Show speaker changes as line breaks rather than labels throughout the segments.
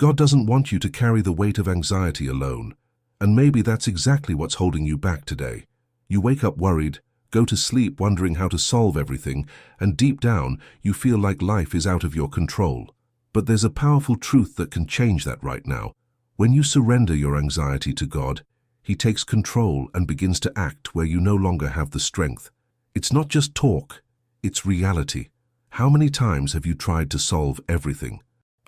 God doesn't want you to carry the weight of anxiety alone. And maybe that's exactly what's holding you back today. You wake up worried, go to sleep wondering how to solve everything, and deep down you feel like life is out of your control. But there's a powerful truth that can change that right now. When you surrender your anxiety to God, He takes control and begins to act where you no longer have the strength. It's not just talk, it's reality. How many times have you tried to solve everything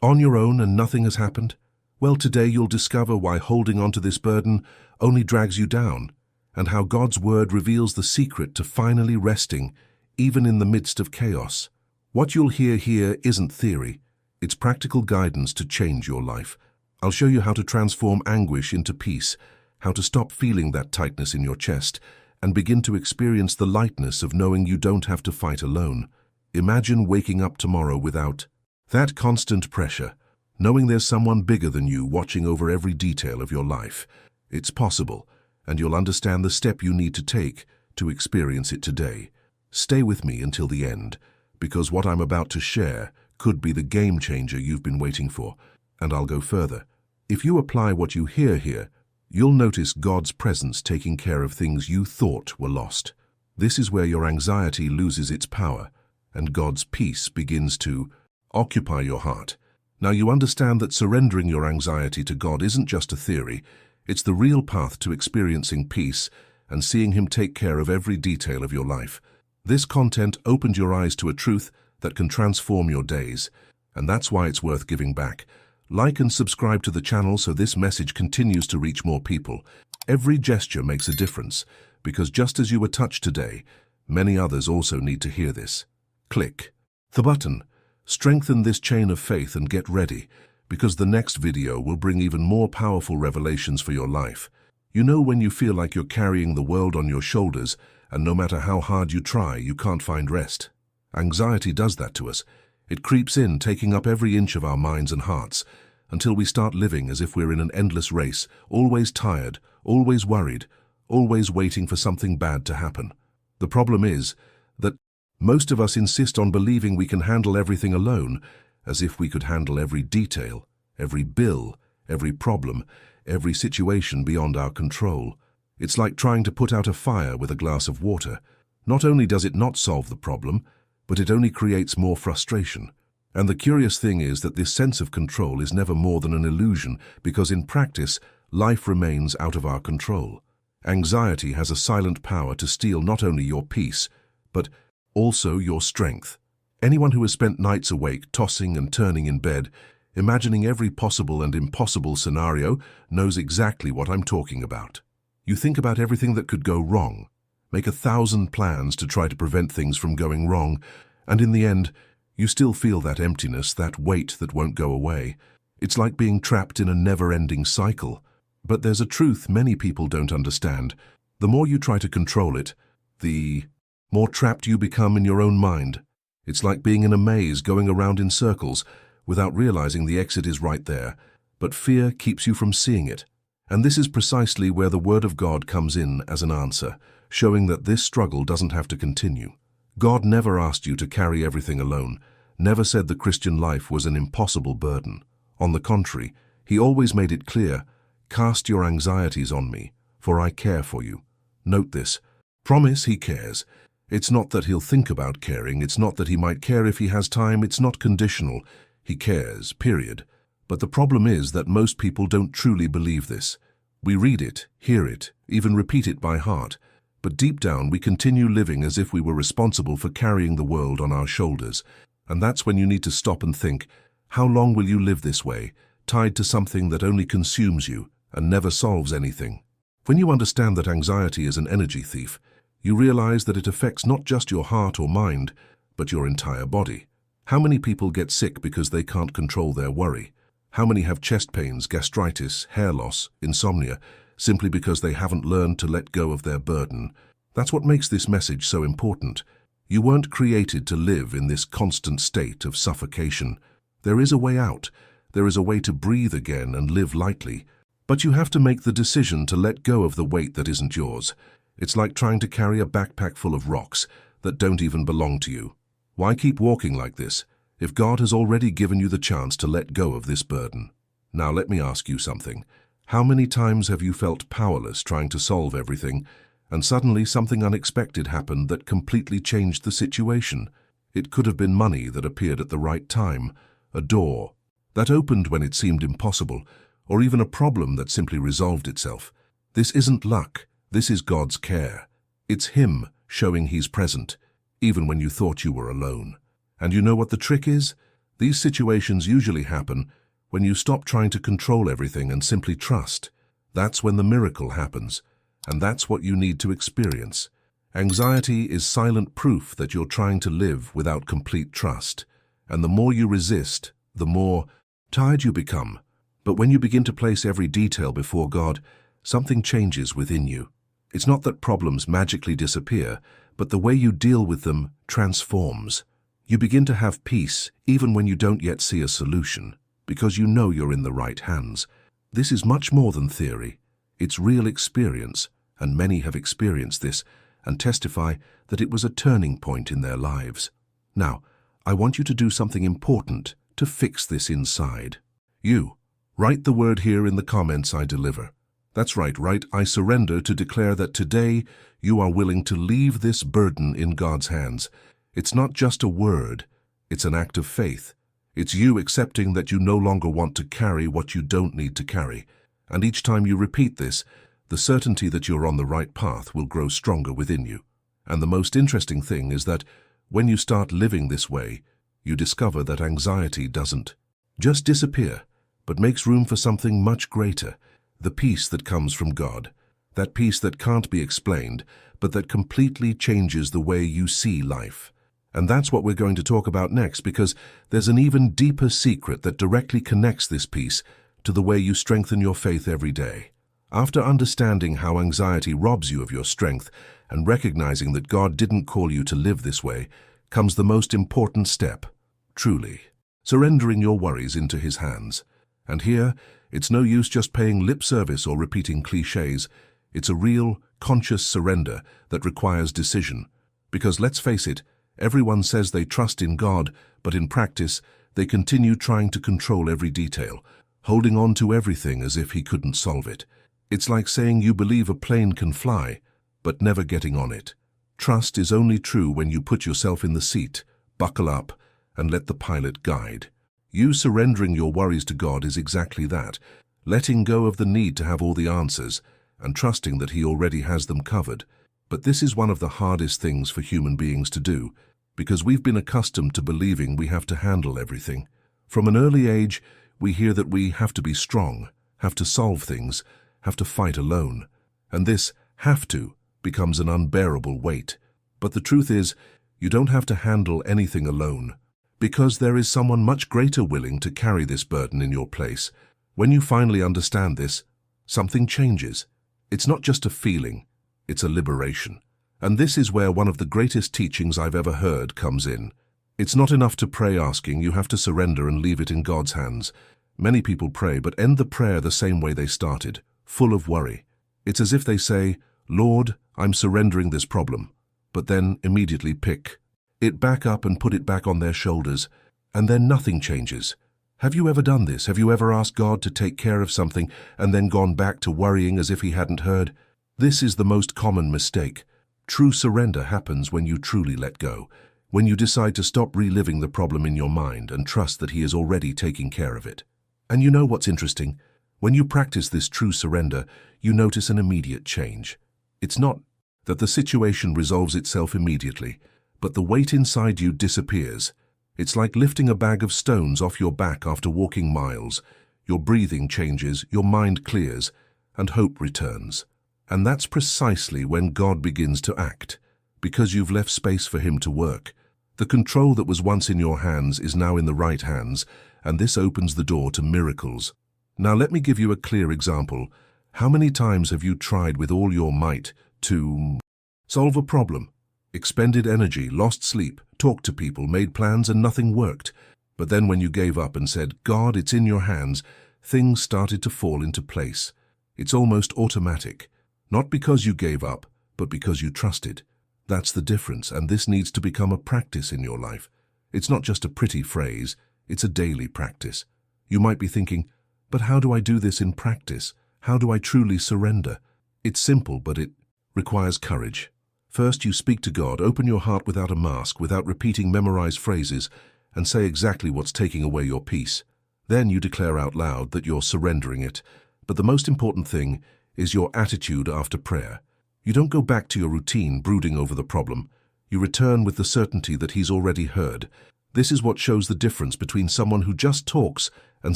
on your own and nothing has happened? Well, today you'll discover why holding on to this burden only drags you down, and how God's Word reveals the secret to finally resting, even in the midst of chaos. What you'll hear here isn't theory, it's practical guidance to change your life. I'll show you how to transform anguish into peace, how to stop feeling that tightness in your chest, and begin to experience the lightness of knowing you don't have to fight alone. Imagine waking up tomorrow without that constant pressure, knowing there's someone bigger than you watching over every detail of your life. It's possible, and you'll understand the step you need to take to experience it today. Stay with me until the end, because what I'm about to share could be the game changer you've been waiting for, and I'll go further. If you apply what you hear here, you'll notice God's presence taking care of things you thought were lost. This is where your anxiety loses its power, and God's peace begins to occupy your heart. Now you understand that surrendering your anxiety to God isn't just a theory, it's the real path to experiencing peace and seeing Him take care of every detail of your life. This content opened your eyes to a truth that can transform your days, and that's why it's worth giving back. Like and subscribe to the channel so this message continues to reach more people. Every gesture makes a difference, because just as you were touched today, many others also need to hear this. Click the button. Strengthen this chain of faith and get ready, because the next video will bring even more powerful revelations for your life. You know when you feel like you're carrying the world on your shoulders, and no matter how hard you try, you can't find rest. Anxiety does that to us. It creeps in, taking up every inch of our minds and hearts, until we start living as if we're in an endless race, always tired, always worried, always waiting for something bad to happen. The problem is that most of us insist on believing we can handle everything alone, as if we could handle every detail, every bill, every problem, every situation beyond our control. It's like trying to put out a fire with a glass of water. Not only does it not solve the problem, but it only creates more frustration. And the curious thing is that this sense of control is never more than an illusion, because in practice, life remains out of our control. Anxiety has a silent power to steal not only your peace, but also your strength. Anyone who has spent nights awake, tossing and turning in bed, imagining every possible and impossible scenario, knows exactly what I'm talking about. You think about everything that could go wrong, make 1,000 plans to try to prevent things from going wrong, and in the end, you still feel that emptiness, that weight that won't go away. It's like being trapped in a never-ending cycle. But there's a truth many people don't understand. The more you try to control it, the more trapped you become in your own mind. It's like being in a maze going around in circles without realizing the exit is right there, but fear keeps you from seeing it. And this is precisely where the Word of God comes in as an answer, showing that this struggle doesn't have to continue. God never asked you to carry everything alone, never said the Christian life was an impossible burden. On the contrary, He always made it clear, "Cast your anxieties on me, for I care for you." Note this. Promise He cares. It's not that He'll think about caring, it's not that He might care if He has time, it's not conditional. He cares, period. But the problem is that most people don't truly believe this. We read it, hear it, even repeat it by heart, but deep down we continue living as if we were responsible for carrying the world on our shoulders. And that's when you need to stop and think, how long will you live this way, tied to something that only consumes you and never solves anything? When you understand that anxiety is an energy thief, you realize that it affects not just your heart or mind, but your entire body. How many people get sick because they can't control their worry? How many have chest pains, gastritis, hair loss, insomnia, simply because they haven't learned to let go of their burden? That's what makes this message so important. You weren't created to live in this constant state of suffocation. There is a way out. There is a way to breathe again and live lightly. But you have to make the decision to let go of the weight that isn't yours. It's like trying to carry a backpack full of rocks that don't even belong to you. Why keep walking like this if God has already given you the chance to let go of this burden? Now let me ask you something. How many times have you felt powerless trying to solve everything, and suddenly something unexpected happened that completely changed the situation? It could have been money that appeared at the right time, a door that opened when it seemed impossible, or even a problem that simply resolved itself. This isn't luck, this is God's care. It's Him showing He's present, even when you thought you were alone. And you know what the trick is? These situations usually happen when you stop trying to control everything and simply trust. That's when the miracle happens, and that's what you need to experience. Anxiety is silent proof that you're trying to live without complete trust, and the more you resist, the more tired you become. But when you begin to place every detail before God, something changes within you. It's not that problems magically disappear, but the way you deal with them transforms. You begin to have peace even when you don't yet see a solution, because you know you're in the right hands. This is much more than theory. It's real experience, and many have experienced this and testify that it was a turning point in their lives. Now, I want you to do something important to fix this inside. You, write the word here in the comments I deliver. That's right, write I surrender to declare that today you are willing to leave this burden in God's hands. It's not just a word, it's an act of faith. It's you accepting that you no longer want to carry what you don't need to carry. And each time you repeat this, the certainty that you're on the right path will grow stronger within you. And the most interesting thing is that when you start living this way, you discover that anxiety doesn't just disappear, but makes room for something much greater, the peace that comes from God, that peace that can't be explained, but that completely changes the way you see life. And that's what we're going to talk about next, because there's an even deeper secret that directly connects this peace to the way you strengthen your faith every day. After understanding how anxiety robs you of your strength and recognizing that God didn't call you to live this way, comes the most important step, truly, surrendering your worries into His hands. And here, it's no use just paying lip service or repeating cliches. It's a real, conscious surrender that requires decision. Because let's face it, everyone says they trust in God, but in practice, they continue trying to control every detail, holding on to everything as if He couldn't solve it. It's like saying you believe a plane can fly, but never getting on it. Trust is only true when you put yourself in the seat, buckle up, and let the pilot guide. You surrendering your worries to God is exactly that, letting go of the need to have all the answers and trusting that He already has them covered. But this is one of the hardest things for human beings to do, because we've been accustomed to believing we have to handle everything. From an early age, we hear that we have to be strong, have to solve things, have to fight alone. And this have to becomes an unbearable weight. But the truth is, you don't have to handle anything alone, because there is someone much greater willing to carry this burden in your place. When you finally understand this, something changes. It's not just a feeling, it's a liberation. And this is where one of the greatest teachings I've ever heard comes in. It's not enough to pray asking, you have to surrender and leave it in God's hands. Many people pray but end the prayer the same way they started, full of worry. It's as if they say, Lord, I'm surrendering this problem, but then immediately pick it back up and put it back on their shoulders, and then nothing changes. Have you ever done this? Have you ever asked God to take care of something and then gone back to worrying as if He hadn't heard? This is the most common mistake. True surrender happens when you truly let go, when you decide to stop reliving the problem in your mind and trust that He is already taking care of it. And you know what's interesting? When you practice this true surrender, you notice an immediate change. It's not that the situation resolves itself immediately, but the weight inside you disappears. It's like lifting a bag of stones off your back after walking miles. Your breathing changes, your mind clears, and hope returns. And that's precisely when God begins to act, because you've left space for Him to work. The control that was once in your hands is now in the right hands, and this opens the door to miracles. Now let me give you a clear example. How many times have you tried with all your might to solve a problem? Expended energy, lost sleep, talked to people, made plans, and nothing worked. But then when you gave up and said, God, it's in your hands, things started to fall into place. It's almost automatic. Not because you gave up, but because you trusted. That's the difference, and this needs to become a practice in your life. It's not just a pretty phrase, it's a daily practice. You might be thinking, But how do I do this in practice? How do I truly surrender? It's simple, but it requires courage. First, you speak to God, open your heart without a mask, without repeating memorized phrases, and say exactly what's taking away your peace. Then you declare out loud that you're surrendering it. But the most important thing is your attitude after prayer. You don't go back to your routine brooding over the problem. You return with the certainty that He's already heard. This is what shows the difference between someone who just talks and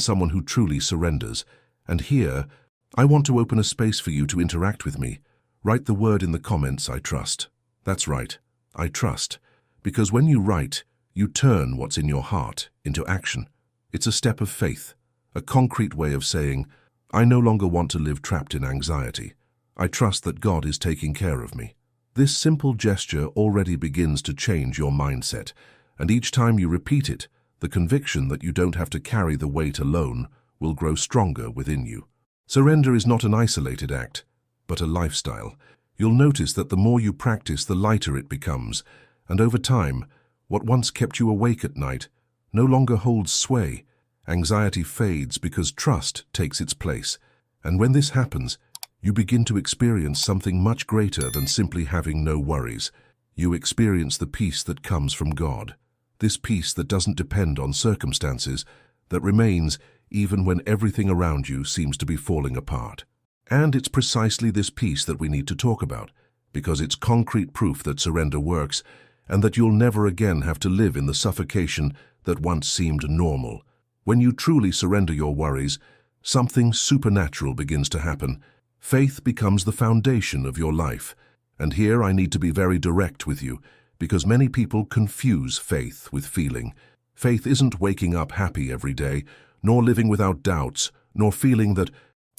someone who truly surrenders. And here, I want to open a space for you to interact with me. Write the word in the comments, I trust. That's right, I trust. Because when you write, you turn what's in your heart into action. It's a step of faith, a concrete way of saying, I no longer want to live trapped in anxiety. I trust that God is taking care of me. This simple gesture already begins to change your mindset, and each time you repeat it, the conviction that you don't have to carry the weight alone will grow stronger within you. Surrender is not an isolated act, but a lifestyle. You'll notice that the more you practice, the lighter it becomes, and over time, what once kept you awake at night no longer holds sway. Anxiety fades because trust takes its place, and when this happens, you begin to experience something much greater than simply having no worries. You experience the peace that comes from God. This peace that doesn't depend on circumstances, that remains even when everything around you seems to be falling apart. And it's precisely this peace that we need to talk about, because it's concrete proof that surrender works, and that you'll never again have to live in the suffocation that once seemed normal. When you truly surrender your worries, something supernatural begins to happen. Faith becomes the foundation of your life. And here I need to be very direct with you, because many people confuse faith with feeling. Faith isn't waking up happy every day, nor living without doubts, nor feeling that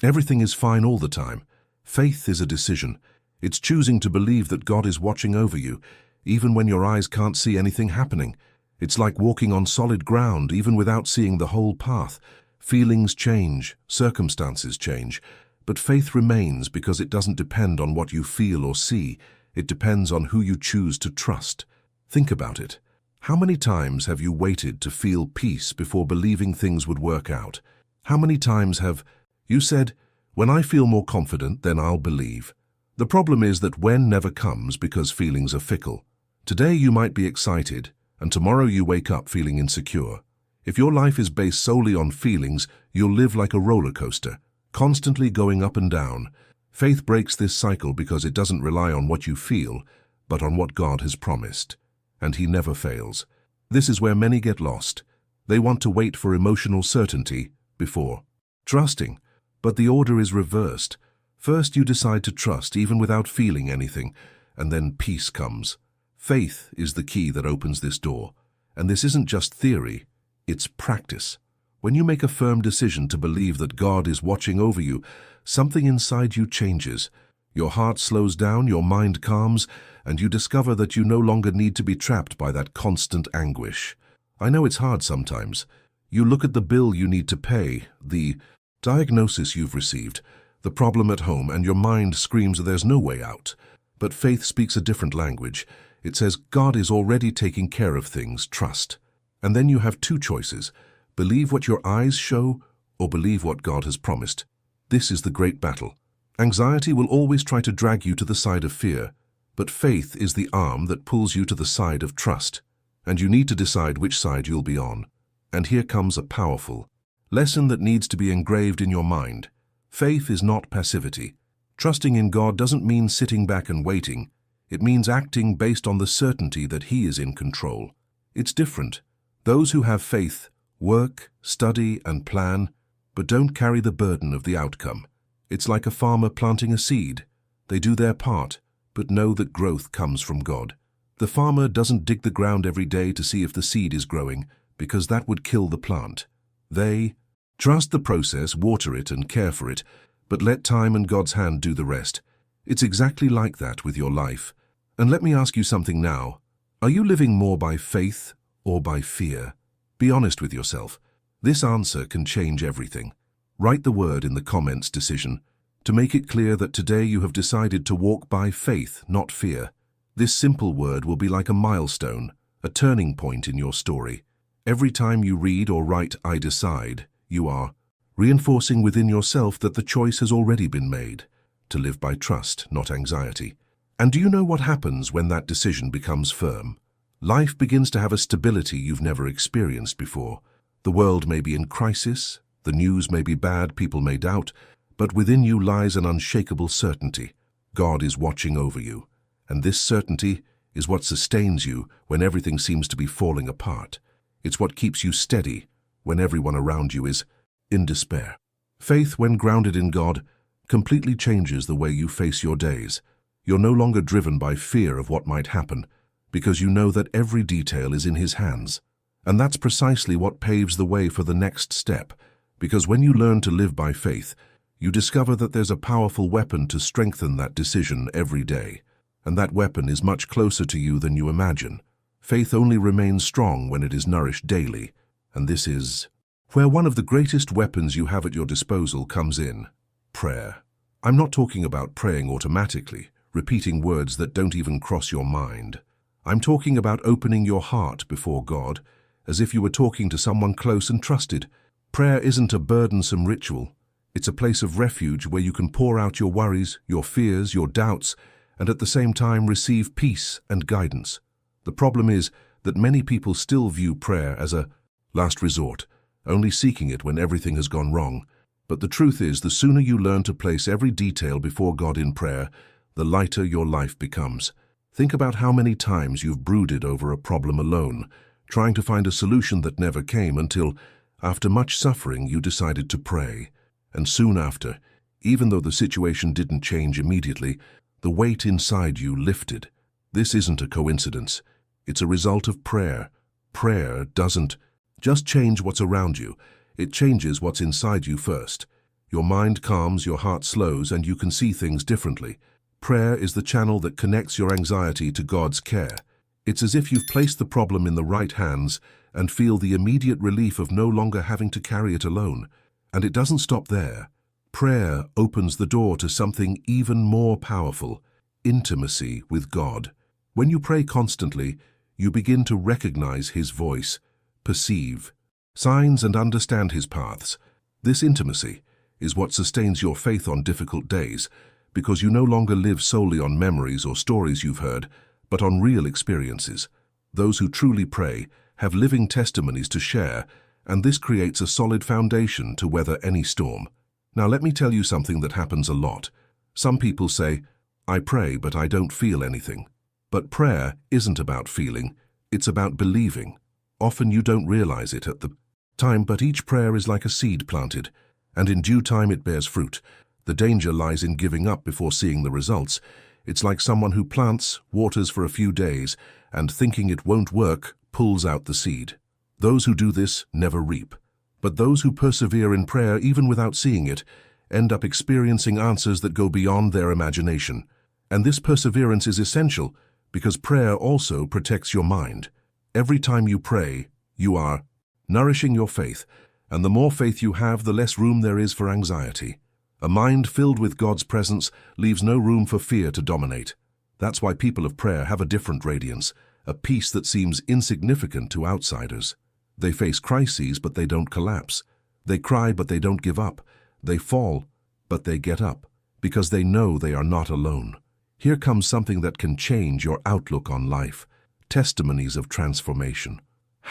everything is fine all the time. Faith is a decision. It's choosing to believe that God is watching over you, even when your eyes can't see anything happening. It's like walking on solid ground, even without seeing the whole path. Feelings change, circumstances change, but faith remains because it doesn't depend on what you feel or see. It depends on who you choose to trust. Think about it. How many times have you waited to feel peace before believing things would work out? How many times have you said, when I feel more confident, then I'll believe? The problem is that when never comes because feelings are fickle. Today you might be excited, and tomorrow you wake up feeling insecure. If your life is based solely on feelings, you'll live like a roller coaster, constantly going up and down. Faith breaks this cycle because it doesn't rely on what you feel, but on what God has promised. And He never fails. This is where many get lost. They want to wait for emotional certainty before trusting, but the order is reversed. First you decide to trust even without feeling anything, and then peace comes. Faith is the key that opens this door, and this isn't just theory, it's practice. When you make a firm decision to believe that God is watching over you, something inside you changes. Your heart slows down, your mind calms, and you discover that you no longer need to be trapped by that constant anguish. I know it's hard sometimes. You look at the bill you need to pay, the diagnosis you've received, the problem at home, and your mind screams there's no way out. But faith speaks a different language. It says God is already taking care of things, trust. And then you have two choices. Believe what your eyes show, or believe what God has promised. This is the great battle. Anxiety will always try to drag you to the side of fear, but faith is the arm that pulls you to the side of trust, and you need to decide which side you'll be on. And here comes a powerful lesson that needs to be engraved in your mind. Faith is not passivity. Trusting in God doesn't mean sitting back and waiting. It means acting based on the certainty that He is in control. It's different. Those who have faith work, study, and plan, but don't carry the burden of the outcome. It's like a farmer planting a seed. They do their part, but know that growth comes from God. The farmer doesn't dig the ground every day to see if the seed is growing, because that would kill the plant. They trust the process, water it, and care for it, but let time and God's hand do the rest. It's exactly like that with your life. And let me ask you something now. Are you living more by faith or by fear? Be honest with yourself. This answer can change everything. Write the word in the comments decision to make it clear that today you have decided to walk by faith, not fear. This simple word will be like a milestone, a turning point in your story. Every time you read or write "I decide," you are reinforcing within yourself that the choice has already been made, to live by trust, not anxiety. And do you know what happens when that decision becomes firm? Life begins to have a stability you've never experienced before. The world may be in crisis, the news may be bad, people may doubt, but within you lies an unshakable certainty. God is watching over you, and this certainty is what sustains you when everything seems to be falling apart. It's what keeps you steady when everyone around you is in despair. Faith, when grounded in God, completely changes the way you face your days. You're no longer driven by fear of what might happen, because you know that every detail is in His hands. And that's precisely what paves the way for the next step, because when you learn to live by faith, you discover that there's a powerful weapon to strengthen that decision every day. And that weapon is much closer to you than you imagine. Faith only remains strong when it is nourished daily, and this is where one of the greatest weapons you have at your disposal comes in: prayer. I'm not talking about praying automatically, repeating words that don't even cross your mind. I'm talking about opening your heart before God, as if you were talking to someone close and trusted. Prayer isn't a burdensome ritual. It's a place of refuge where you can pour out your worries, your fears, your doubts, and at the same time receive peace and guidance. The problem is that many people still view prayer as a last resort, only seeking it when everything has gone wrong. But the truth is, the sooner you learn to place every detail before God in prayer, the lighter your life becomes. Think about how many times you've brooded over a problem alone, trying to find a solution that never came until, after much suffering, you decided to pray. And soon after, even though the situation didn't change immediately, the weight inside you lifted. This isn't a coincidence. It's a result of prayer. Prayer doesn't just change what's around you. It changes what's inside you first. Your mind calms, your heart slows, and you can see things differently. Prayer is the channel that connects your anxiety to God's care. It's as if you've placed the problem in the right hands and feel the immediate relief of no longer having to carry it alone. And it doesn't stop there. Prayer opens the door to something even more powerful: intimacy with God. When you pray constantly, you begin to recognize His voice, perceive signs, and understand His paths. This intimacy is what sustains your faith on difficult days, because you no longer live solely on memories or stories you've heard, but on real experiences. Those who truly pray have living testimonies to share, and this creates a solid foundation to weather any storm. Now let me tell you something that happens a lot. Some people say, "I pray, but I don't feel anything." But prayer isn't about feeling, it's about believing. Often you don't realize it at the time, but each prayer is like a seed planted, and in due time it bears fruit. The danger lies in giving up before seeing the results. It's like someone who plants, waters for a few days, and thinking it won't work, pulls out the seed. Those who do this never reap. But those who persevere in prayer, even without seeing it, end up experiencing answers that go beyond their imagination. And this perseverance is essential because prayer also protects your mind. Every time you pray, you are nourishing your faith, and the more faith you have, the less room there is for anxiety. A mind filled with God's presence leaves no room for fear to dominate. That's why people of prayer have a different radiance, a peace that seems insignificant to outsiders. They face crises, but they don't collapse. They cry, but they don't give up. They fall, but they get up, because they know they are not alone. Here comes something that can change your outlook on life: testimonies of transformation.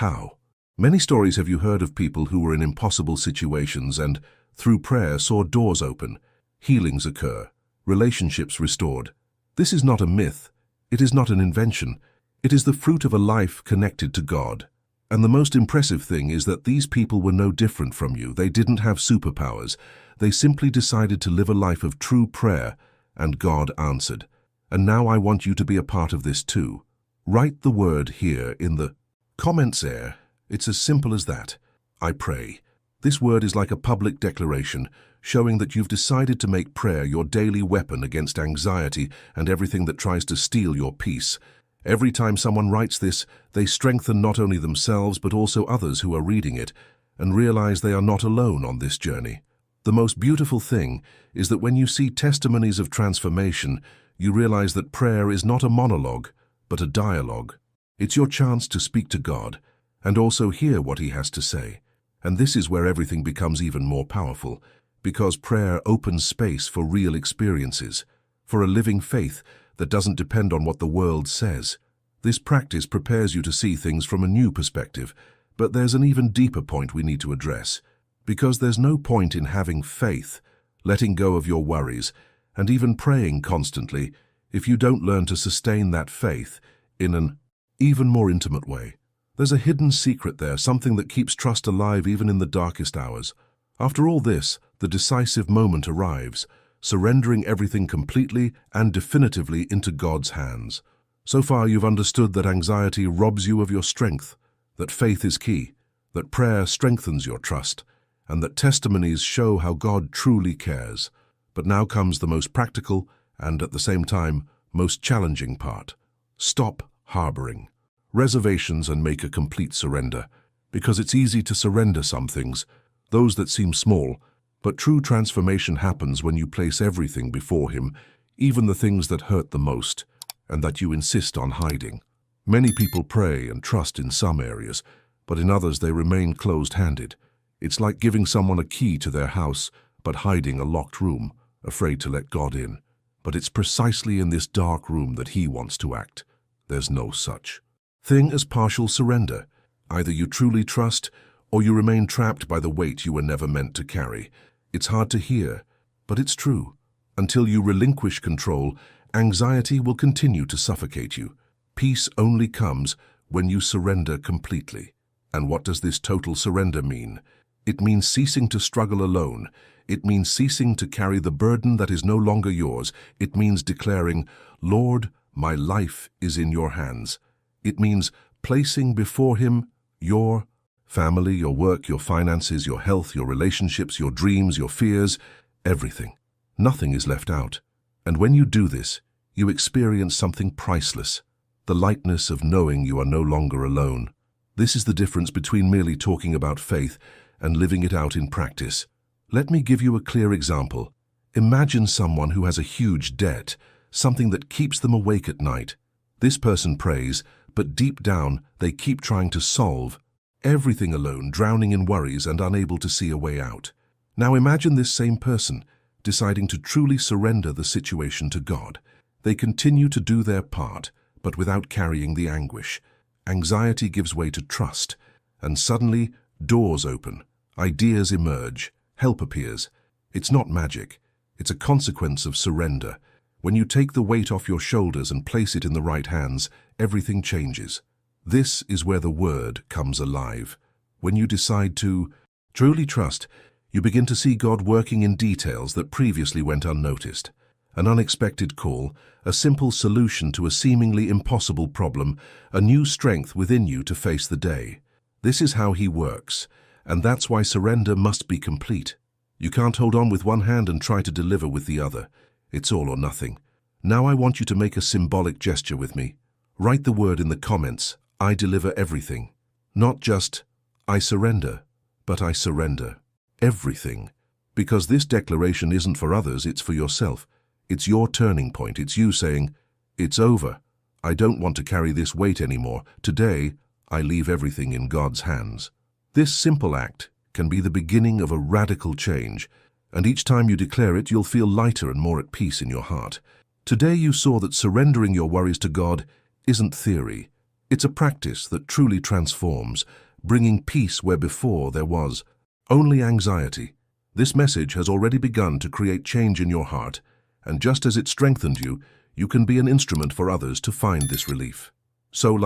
How? Many stories have you heard of people who were in impossible situations and, through prayer, saw doors open, healings occur, relationships restored. This is not a myth. It is not an invention. It is the fruit of a life connected to God. And the most impressive thing is that these people were no different from you. They didn't have superpowers. They simply decided to live a life of true prayer, and God answered. And now I want you to be a part of this too. Write the word here in the comments area. It's as simple as that. I pray. This word is like a public declaration, showing that you've decided to make prayer your daily weapon against anxiety and everything that tries to steal your peace. Every time someone writes this, they strengthen not only themselves but also others who are reading it, and realize they are not alone on this journey. The most beautiful thing is that when you see testimonies of transformation, you realize that prayer is not a monologue, but a dialogue. It's your chance to speak to God, and also hear what He has to say. And this is where everything becomes even more powerful, because prayer opens space for real experiences, for a living faith that doesn't depend on what the world says. This practice prepares you to see things from a new perspective, but there's an even deeper point we need to address, because there's no point in having faith, letting go of your worries, and even praying constantly if you don't learn to sustain that faith in an even more intimate way. There's a hidden secret there, something that keeps trust alive even in the darkest hours. After all this, the decisive moment arrives, surrendering everything completely and definitively into God's hands. So far you've understood that anxiety robs you of your strength, that faith is key, that prayer strengthens your trust, and that testimonies show how God truly cares. But now comes the most practical and, at the same time, most challenging part. Stop harboring reservations and make a complete surrender, because it's easy to surrender some things, those that seem small, but true transformation happens when you place everything before Him, even the things that hurt the most, and that you insist on hiding. Many people pray and trust in some areas, but in others they remain closed-handed. It's like giving someone a key to their house, but hiding a locked room, afraid to let God in. But it's precisely in this dark room that He wants to act. There's no such thing as partial surrender. Either you truly trust, or you remain trapped by the weight you were never meant to carry. It's hard to hear, but it's true. Until you relinquish control, anxiety will continue to suffocate you. Peace only comes when you surrender completely. And what does this total surrender mean? It means ceasing to struggle alone. It means ceasing to carry the burden that is no longer yours. It means declaring, "Lord, my life is in your hands." It means placing before Him your family, your work, your finances, your health, your relationships, your dreams, your fears, everything. Nothing is left out. And when you do this, you experience something priceless, the lightness of knowing you are no longer alone. This is the difference between merely talking about faith and living it out in practice. Let me give you a clear example. Imagine someone who has a huge debt, something that keeps them awake at night. This person prays, but deep down they keep trying to solve everything alone, drowning in worries and unable to see a way out. Now imagine this same person deciding to truly surrender the situation to God. They continue to do their part, but without carrying the anguish. Anxiety gives way to trust, and suddenly doors open, ideas emerge, help appears. It's not magic. It's a consequence of surrender. When you take the weight off your shoulders and place it in the right hands, everything changes. This is where the Word comes alive. When you decide to truly trust, you begin to see God working in details that previously went unnoticed. An unexpected call, a simple solution to a seemingly impossible problem, a new strength within you to face the day. This is how He works, and that's why surrender must be complete. You can't hold on with one hand and try to deliver with the other. It's all or nothing. Now I want you to make a symbolic gesture with me. Write the word in the comments, "I deliver everything." Not just, "I surrender," but "I surrender everything." Because this declaration isn't for others, it's for yourself. It's your turning point. It's you saying, "It's over. I don't want to carry this weight anymore. Today, I leave everything in God's hands." This simple act can be the beginning of a radical change, and each time you declare it, you'll feel lighter and more at peace in your heart. Today you saw that surrendering your worries to God isn't theory. It's a practice that truly transforms, bringing peace where before there was only anxiety. This message has already begun to create change in your heart, and just as it strengthened you, you can be an instrument for others to find this relief. So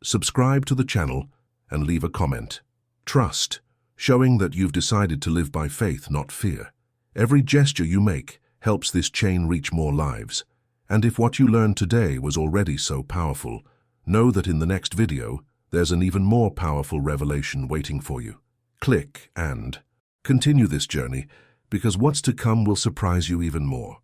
subscribe to the channel, and leave a comment. Trust, showing that you've decided to live by faith, not fear. Every gesture you make helps this chain reach more lives. And if what you learned today was already so powerful, know that in the next video, there's an even more powerful revelation waiting for you. Click and continue this journey, because what's to come will surprise you even more.